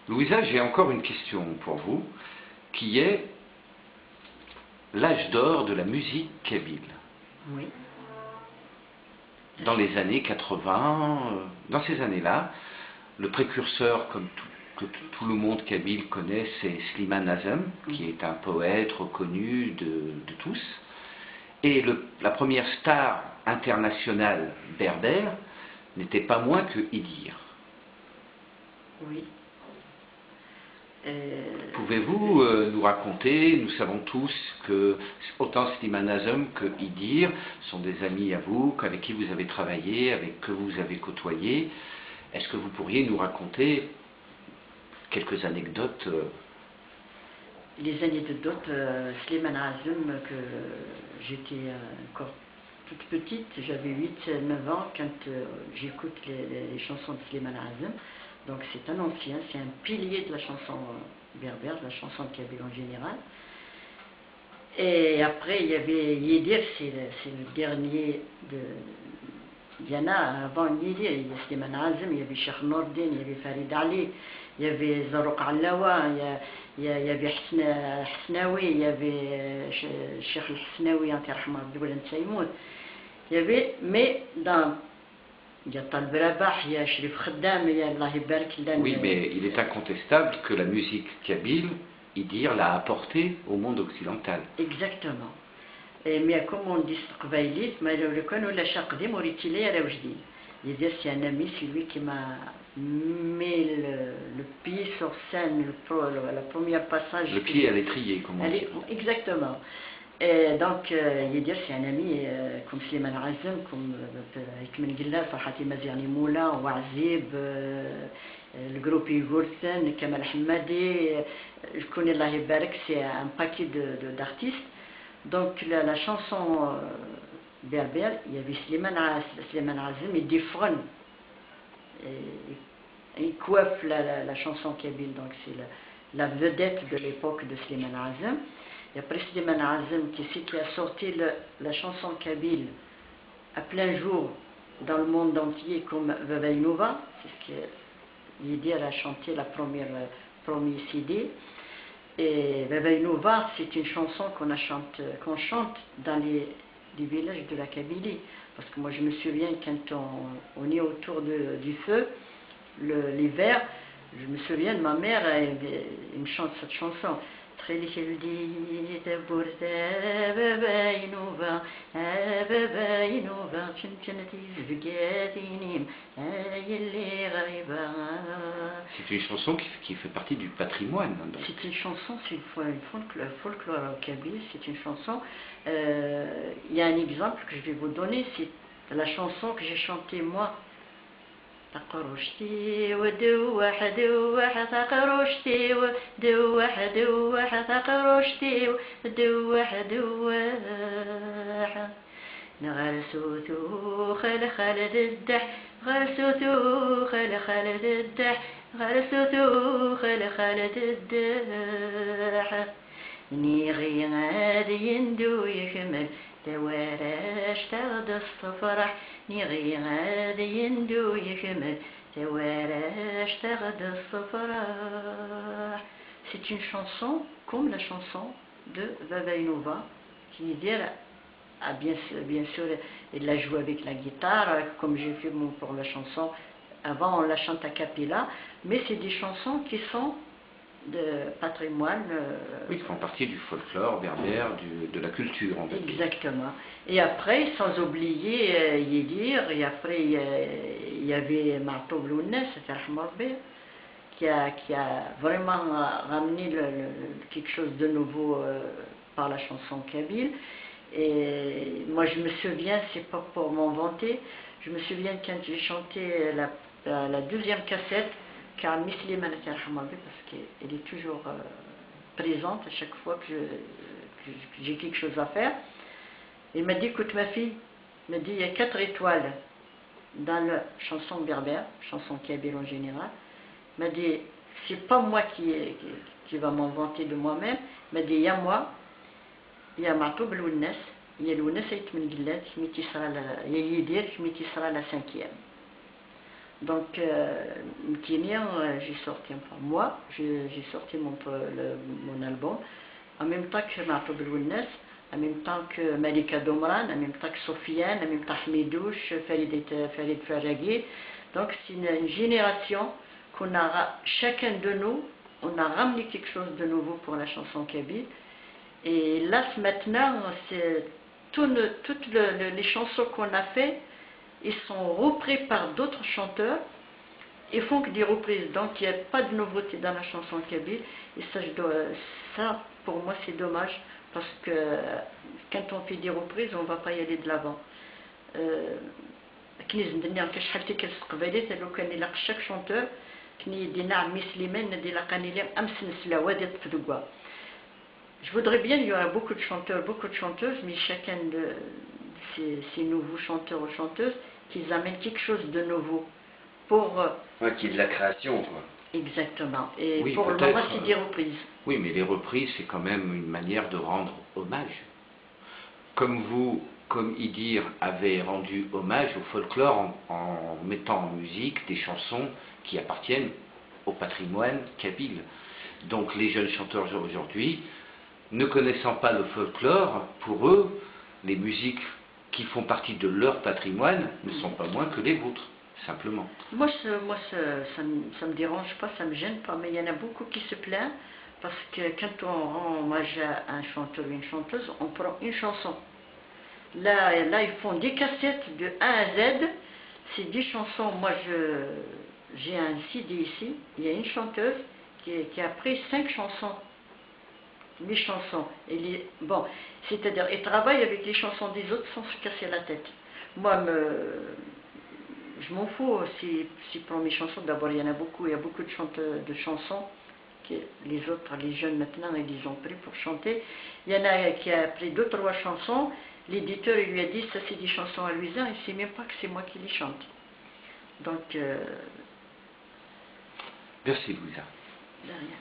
Louisa, j'ai encore une question pour vous, qui est l'âge d'or de la musique kabyle. Oui. Dans les années 80, dans ces années-là, le précurseur, comme que tout le monde kabyle connaît, c'est Slimane Azem, qui est un poète reconnu de tous. Et la première star internationale berbère n'était pas moins que Idir. Oui. Pouvez-vous nous raconter, nous savons tous que autant Slimane Azem que Idir sont des amis à vous, avec qui vous avez travaillé, avec que vous avez côtoyé. Est-ce que vous pourriez nous raconter quelques anecdotes Les anecdotes, Slimane Azem, que j'étais encore toute petite, j'avais 8-9 ans quand j'écoute les chansons de Slimane Azem. Donc c'est un ancien, c'est un pilier de la chanson berbère, de la chanson kabyle en général. Et après il y avait Yidir, c'est le dernier de... Il y en a avant Yidir, il y a Slimane Azem, il y avait Cheikh Nourdin, il y avait Farid Ali, il y avait Zarouk Allawa, il y avait Hasnaoui, il y avait Cheikh Hasnaoui, il y avait, mais dans... Il y a Talb Rabah, il y a Sherif Khaddam, il y a Allah Ibarak. Oui, mais il est incontestable que la musique kabyle, Idir, l'a apportée au monde occidental. Exactement. Mais comme on dit Qbaïlit, mais le connaît la Chaqdim, on utilise à Raoujdi. Idir, c'est un ami, c'est lui qui m'a mis le pied sur scène, la première passage. Le pied à l'étrier, comme on dit. Exactement. Et donc, Yidir, c'est un ami comme Slimane Azem, comme Hikmen Gilla, Farhati Maziani Moula, Wazib, le groupe Yugursen, Kamal Hamadi, je connais Allah Ibarak, c'est un paquet d'artistes. Donc, la chanson berbère, il y avait Slimane Azem, il défronne, il coiffe la chanson kabyle, donc c'est la vedette de l'époque de Slimane Azem. Il y a Slimane Azem qui a sorti la chanson kabyle à plein jour dans le monde entier comme Vavainova, c'est ce que Yidir a chanté la premier CD. Et Vavainova, c'est une chanson qu'on chante dans les villages de la Kabylie. Parce que moi je me souviens quand on est autour du feu, l'hiver, je me souviens de ma mère, elle me chante cette chanson. C'est une chanson qui fait partie du patrimoine. C'est une chanson, c'est une folklore kabyle, c'est une chanson. Il y a un exemple que je vais vous donner, c'est la chanson que j'ai chantée moi. تقرشتي ودوح دوح تقرشتي ودوح دوح تقرشتي ودوح دوح نغرسوتو خلد الدح غرسوتو خلد الدح غرسوتو خلد الدح نيغي غادي يندو يكمل توارش تغد الصفرح نيغي غادي يندو يكمل توارش تغد الصفرح. C'est une chanson comme la chanson de Vavainova qui a bien sûr il l'a joué avec la guitare comme j'ai fait pour la chanson. Avant on la chante a cappella, mais c'est des chansons qui sont de patrimoine. Oui, qui font partie du folklore berbère, de la culture en fait. Exactement. Et après, sans oublier Yidir, et après il y avait Marto Blounes, qui a vraiment ramené quelque chose de nouveau par la chanson kabyle. Et moi je me souviens, c'est pas pour m'en vanter, je me souviens quand j'ai chanté la deuxième cassette, car Miss Slimane, parce qu'elle est toujours présente à chaque fois que j'ai quelque chose à faire. Il m'a dit, écoute ma fille, il m'a dit, il y a 4 étoiles dans la chanson berbère, chanson kabyle en général. Il m'a dit, c'est pas moi qui va m'en vanter de moi-même. Il m'a dit, il y a moi, il y a Matoub Lounes, il y a Lounes Aït Mengillet, il y a Yidir, qui sera la 5e. Donc, j'ai sorti, enfin moi, j'ai sorti mon album, en même temps que Marto Belounes, en même temps que Malika Domran, en même temps que Sofiane, en même temps que Midouche, Farid Faraghi. Donc, c'est une génération chacun de nous, on a ramené quelque chose de nouveau pour la chanson kabyle. Et là, maintenant, toutes les chansons qu'on a fait, ils sont repris par d'autres chanteurs et font que des reprises. Donc, il n'y a pas de nouveauté dans la chanson kabyle. Et ça, pour moi, c'est dommage parce que quand on fait des reprises, on ne va pas y aller de l'avant. Chaque chanteur je voudrais bien, il y aura beaucoup de chanteurs, beaucoup de chanteuses, mais chacun de ces nouveaux chanteurs ou chanteuses, qu'ils amènent quelque chose de nouveau pour... Ouais, qui est de la création, quoi. Exactement. Et oui, pour le moment, c'est des reprises. Oui, mais les reprises, c'est quand même une manière de rendre hommage. Comme vous, comme Idir, avez rendu hommage au folklore en mettant en musique des chansons qui appartiennent au patrimoine kabyle. Donc les jeunes chanteurs aujourd'hui, ne connaissant pas le folklore, pour eux, les musiques qui font partie de leur patrimoine ne sont pas moins que les vôtres, simplement. Moi, ça me dérange pas, ça me gêne pas, mais il y en a beaucoup qui se plaignent parce que quand on rend hommage à un chanteur ou une chanteuse, on prend une chanson. Là, ils font des cassettes de A à Z, c'est 10 chansons. Moi, j'ai un CD ici, il y a une chanteuse qui a pris 5 chansons. 8 chansons. Bon, c'est-à-dire, elle travaille avec les chansons des autres sans se casser la tête. Moi, je m'en fous si pour mes chansons, d'abord, il y en a beaucoup, il y a beaucoup de chansons que les autres, les jeunes maintenant, ils les ont pris pour chanter. Il y en a qui a pris 2-3 chansons, l'éditeur lui a dit, ça c'est des chansons à Louisa, il ne sait même pas que c'est moi qui les chante. Donc... Merci Louisa. De rien.